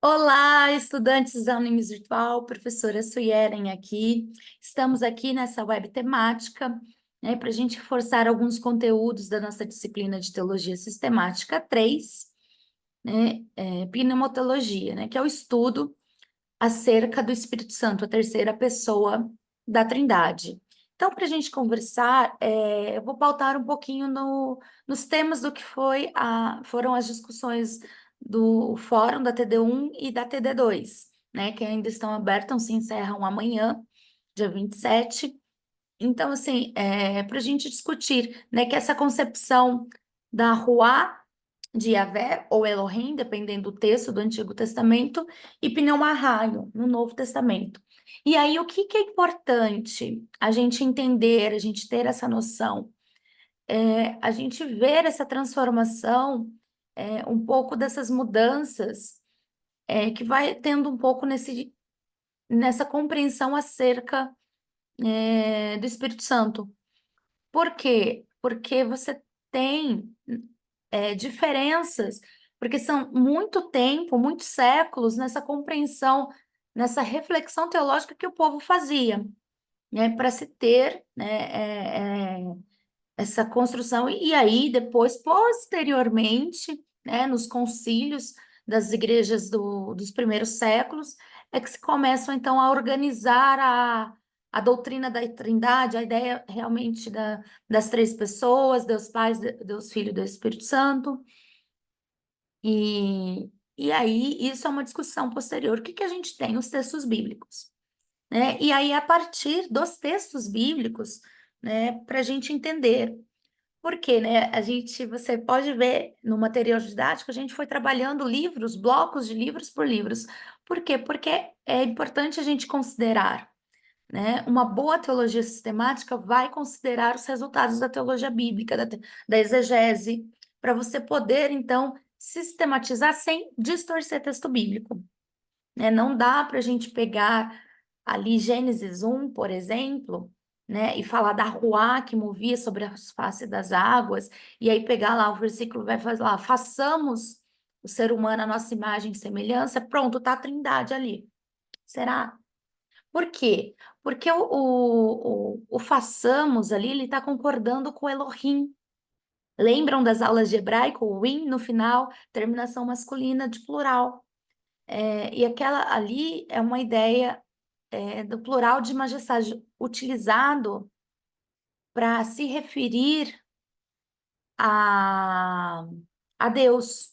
Olá, estudantes da Unimes Virtual, professora Suelen aqui. Estamos aqui nessa web temática, para a gente reforçar alguns conteúdos da nossa disciplina de Teologia Sistemática 3, Pneumatologia, que é o estudo acerca do Espírito Santo, a terceira pessoa da Trindade. Então, para a gente conversar, eu vou pautar um pouquinho nos temas do que foram as discussões do Fórum da TD1 e da TD2, que ainda estão abertas, se encerram amanhã, dia 27. Então, assim, para a gente discutir, que essa concepção da Ruá de Yahvé ou Elohim, dependendo do texto do Antigo Testamento, e Pneumarraio no Novo Testamento. E aí, o que é importante a gente entender, a gente ter essa noção? A gente ver essa transformação, um pouco dessas mudanças, que vai tendo um pouco nessa compreensão acerca, do Espírito Santo. Por quê? Porque você tem diferenças, porque são muito tempo, muitos séculos nessa compreensão, nessa reflexão teológica que o povo fazia, para se ter, essa construção. E aí, depois, posteriormente, nos concílios das igrejas dos primeiros séculos, é que se começam, então, a organizar a doutrina da Trindade, a ideia realmente das três pessoas, Deus Pai, Deus Filho e Deus Espírito Santo. E aí, isso é uma discussão posterior. O que que a gente tem? Os textos bíblicos, E aí, a partir dos textos bíblicos, para a gente entender. Por quê, você pode ver no material didático, a gente foi trabalhando livros, blocos de livros por livros. Por quê? Porque é importante a gente considerar, uma boa teologia sistemática vai considerar os resultados da teologia bíblica, da exegese, para você poder, então, sistematizar sem distorcer texto bíblico, Não dá para a gente pegar ali Gênesis 1, por exemplo, e falar da Ruá que movia sobre a face das águas, e aí pegar lá o versículo, vai fazer lá, façamos o ser humano a nossa imagem e semelhança, pronto, tá a Trindade ali. Será? Por quê? Porque o façamos ali, ele está concordando com o Elohim. Lembram das aulas de hebraico? O in no final, terminação masculina de plural. E aquela ali é uma ideia do plural de majestade, utilizado para se referir a, a Deus,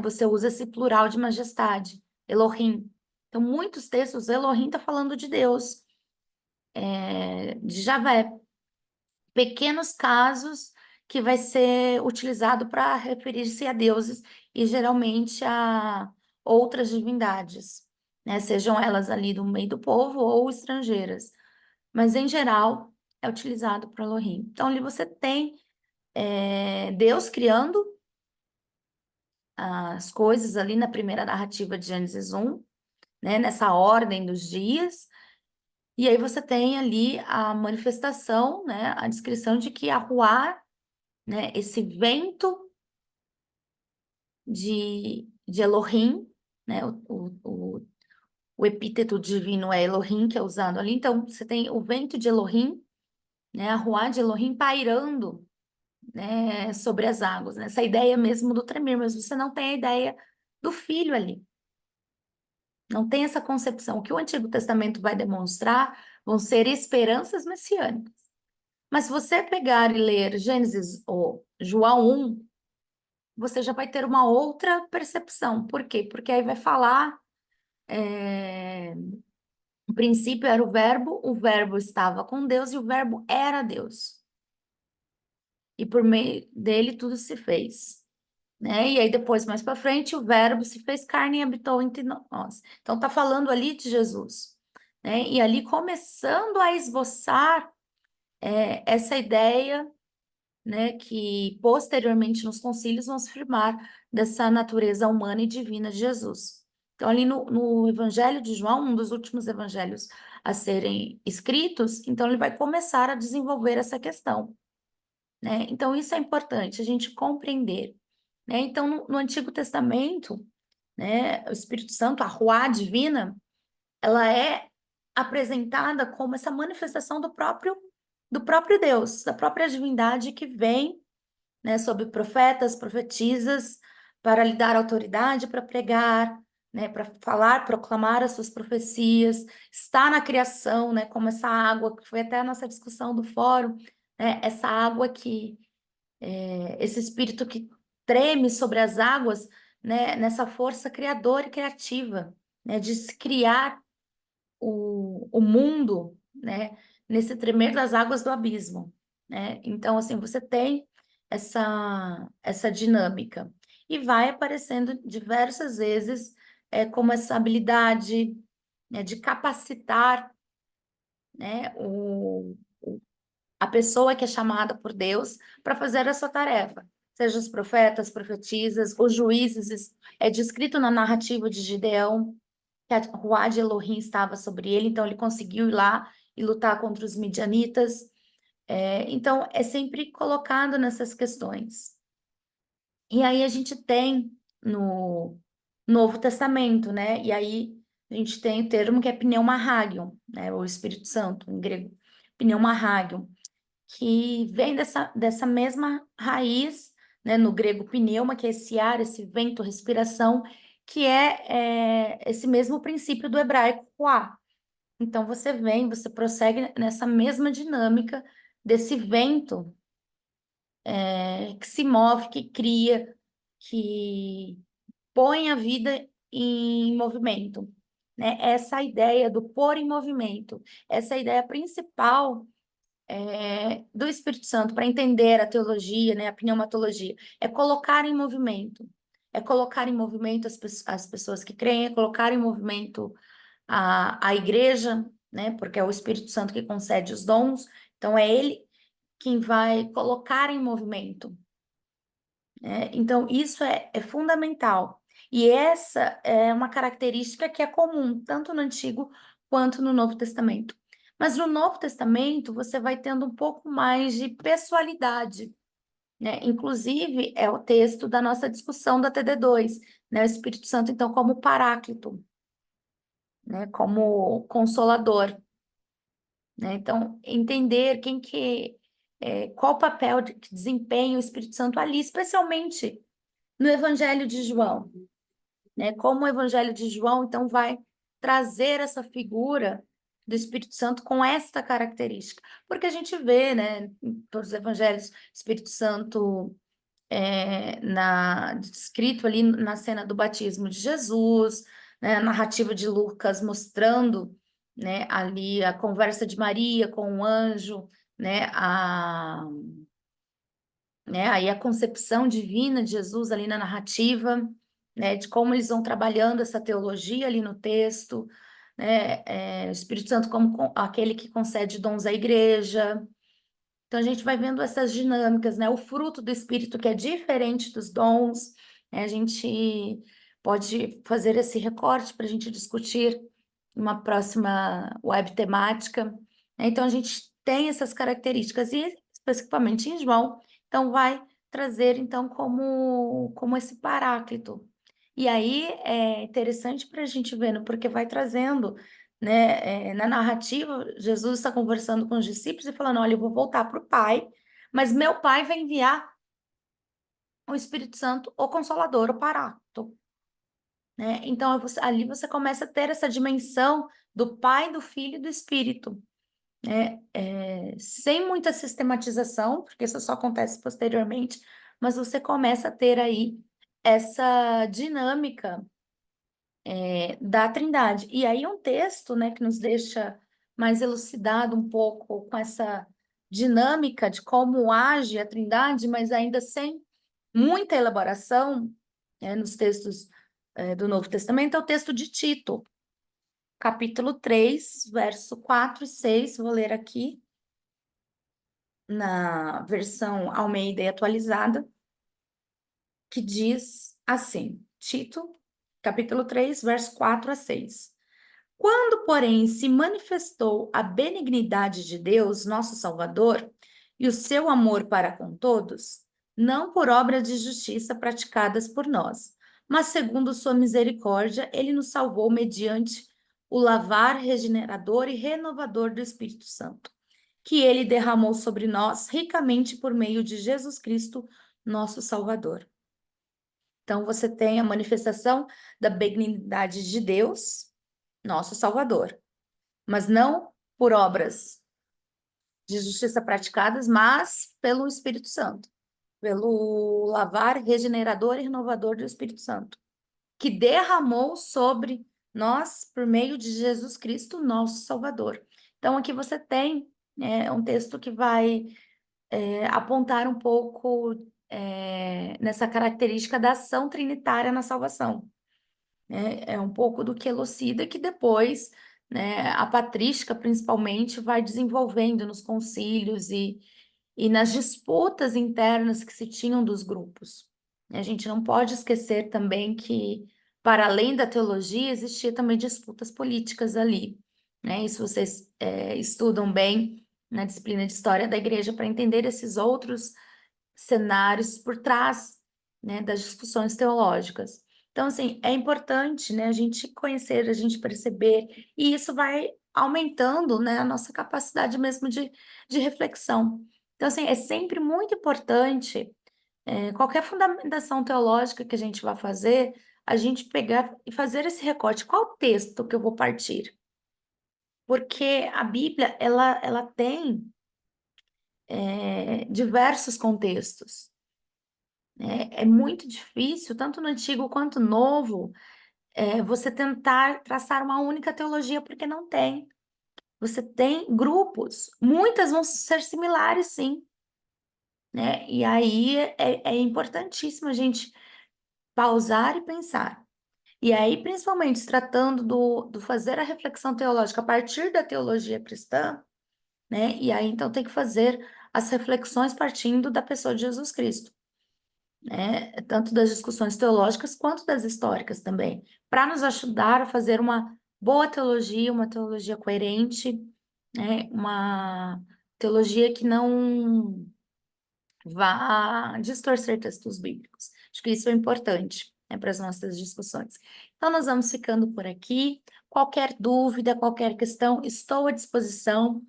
Você usa esse plural de majestade, Elohim. Então, muitos textos, Elohim está falando de Deus, de Javé. Pequenos casos que vai ser utilizado para referir-se a deuses e geralmente a outras divindades, Sejam elas ali do meio do povo ou estrangeiras. Mas, em geral, é utilizado para Elohim. Então, ali você tem Deus criando as coisas ali na primeira narrativa de Gênesis 1, nessa ordem dos dias. E aí você tem ali a manifestação, a descrição de que a Ruá, esse vento de Elohim, o epíteto divino é Elohim, que é usado ali. Então, você tem o vento de Elohim, a Ruá de Elohim pairando, sobre as águas, Essa ideia mesmo do tremer, mas você não tem a ideia do filho ali. Não tem essa concepção. O que o Antigo Testamento vai demonstrar vão ser esperanças messiânicas. Mas se você pegar e ler Gênesis ou João 1, você já vai ter uma outra percepção. Por quê? Porque aí vai falar, o princípio era o verbo estava com Deus e o verbo era Deus. E por meio dele tudo se fez. E aí depois, mais para frente, o verbo se fez carne e habitou entre nós. Então está falando ali de Jesus. E ali começando a esboçar essa ideia, que posteriormente nos concílios vão se firmar dessa natureza humana e divina de Jesus. Então, ali no Evangelho de João, um dos últimos evangelhos a serem escritos, então ele vai começar a desenvolver essa questão, Então, isso é importante, a gente compreender, Então, no Antigo Testamento, né? O Espírito Santo, a Ruá divina, ela é apresentada como essa manifestação do próprio Deus, da própria divindade que vem, né, sobre profetas, profetisas, para lhe dar autoridade para pregar, né, para falar, proclamar as suas profecias, está na criação, né, como essa água, que foi até a nossa discussão do fórum, né, essa água esse espírito que treme sobre as águas, né, nessa força criadora e criativa, né, de se criar o mundo, né, nesse tremer das águas do abismo, né? Então, assim, você tem essa dinâmica e vai aparecendo diversas vezes como essa habilidade, né, de capacitar, né, a pessoa que é chamada por Deus para fazer a sua tarefa. Seja os profetas, profetisas, os juízes, é descrito na narrativa de Gideão, que a Ruá de Elohim estava sobre ele, então ele conseguiu ir lá e lutar contra os midianitas. Então, é sempre colocado nessas questões. E aí a gente tem no Novo Testamento, né? E aí a gente tem o termo que é pneumarrágion, né? O Espírito Santo, em grego, pneumarrágion, que vem dessa mesma raiz, né? No grego pneuma, que é esse ar, esse vento, respiração, que é esse mesmo princípio do hebraico ruá. Então você prossegue nessa mesma dinâmica desse vento que se move, que cria, que põe a vida em movimento, né? Essa ideia do pôr em movimento, essa é a ideia principal do Espírito Santo para entender a teologia, né, a pneumatologia, é colocar em movimento, é colocar em movimento as pessoas que creem, é colocar em movimento a igreja, né, porque é o Espírito Santo que concede os dons, então é ele quem vai colocar em movimento, né? Então isso é fundamental. E essa é uma característica que é comum tanto no Antigo quanto no Novo Testamento. Mas no Novo Testamento você vai tendo um pouco mais de pessoalidade, né? Inclusive é o texto da nossa discussão da TD2, né? O Espírito Santo então como Paráclito, né? Como Consolador, né? Então entender qual o papel que desempenha o Espírito Santo ali, especialmente no Evangelho de João, né? Como o Evangelho de João, então, vai trazer essa figura do Espírito Santo com esta característica. Porque a gente vê, né, em todos os evangelhos, Espírito Santo descrito ali na cena do batismo de Jesus, né, a narrativa de Lucas mostrando, né, ali a conversa de Maria com o anjo, né, aí a concepção divina de Jesus ali na narrativa, né, de como eles vão trabalhando essa teologia ali no texto, né, o Espírito Santo como aquele que concede dons à igreja. Então a gente vai vendo essas dinâmicas, né, o fruto do Espírito que é diferente dos dons, né, a gente pode fazer esse recorte para a gente discutir uma próxima web temática, né? Então a gente tem essas características e especificamente em João, então vai trazer então como esse paráclito. E aí é interessante para a gente ver, né, porque vai trazendo, né, na narrativa, Jesus está conversando com os discípulos e falando, olha, eu vou voltar para o Pai, mas meu Pai vai enviar o Espírito Santo, o Consolador, o Paráclito, né? Então, ali você começa a ter essa dimensão do Pai, do Filho e do Espírito, né? Sem muita sistematização, porque isso só acontece posteriormente, mas você começa a ter aí essa dinâmica da Trindade. E aí um texto, né, que nos deixa mais elucidado um pouco com essa dinâmica de como age a Trindade, mas ainda sem muita elaboração, nos textos do Novo Testamento, é o texto de Tito, capítulo 3, verso 4 e 6, vou ler aqui na versão Almeida e atualizada, que diz assim, Tito, capítulo 3, verso 4 a 6. Quando, porém, se manifestou a benignidade de Deus, nosso Salvador, e o seu amor para com todos, não por obras de justiça praticadas por nós, mas segundo sua misericórdia, ele nos salvou mediante o lavar regenerador e renovador do Espírito Santo, que ele derramou sobre nós ricamente por meio de Jesus Cristo, nosso Salvador. Então, você tem a manifestação da benignidade de Deus, nosso Salvador, mas não por obras de justiça praticadas, mas pelo Espírito Santo, pelo lavar regenerador e renovador do Espírito Santo, que derramou sobre nós por meio de Jesus Cristo, nosso Salvador. Então, aqui você tem um texto que vai apontar um pouco nessa característica da ação trinitária na salvação. É um pouco do que elucida que depois, né, a patrística, principalmente, vai desenvolvendo nos concílios e nas disputas internas que se tinham dos grupos. A gente não pode esquecer também que, para além da teologia, existia também disputas políticas ali, né? Isso vocês estudam bem na disciplina de História da Igreja para entender esses outros cenários por trás, né, das discussões teológicas. Então, assim, é importante, né, a gente conhecer, a gente perceber, e isso vai aumentando, né, a nossa capacidade mesmo de reflexão. Então, assim, é sempre muito importante, qualquer fundamentação teológica que a gente vai fazer, a gente pegar e fazer esse recorte. Qual texto que eu vou partir? Porque a Bíblia, ela tem diversos contextos, né? É muito difícil, tanto no Antigo quanto no Novo, você tentar traçar uma única teologia, porque não tem. Você tem grupos, muitas vão ser similares, sim, né? E aí é importantíssimo a gente pausar e pensar. E aí, principalmente, se tratando do fazer a reflexão teológica a partir da teologia cristã, né? E aí, então, tem que fazer as reflexões partindo da pessoa de Jesus Cristo, né? Tanto das discussões teológicas quanto das históricas também, para nos ajudar a fazer uma boa teologia, uma teologia coerente, né? Uma teologia que não vá distorcer textos bíblicos. Acho que isso é importante, né, para as nossas discussões. Então, nós vamos ficando por aqui. Qualquer dúvida, qualquer questão, estou à disposição.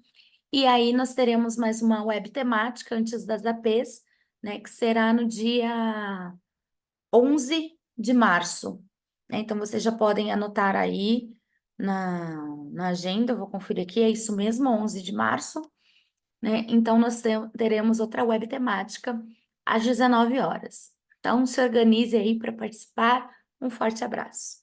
E aí, nós teremos mais uma web temática antes das APs, né, que será no dia 11 de março, né? Então, vocês já podem anotar aí na agenda, eu vou conferir aqui, é isso mesmo, 11 de março, né? Então, nós teremos outra web temática às 19 horas. Então, se organize aí para participar. Um forte abraço.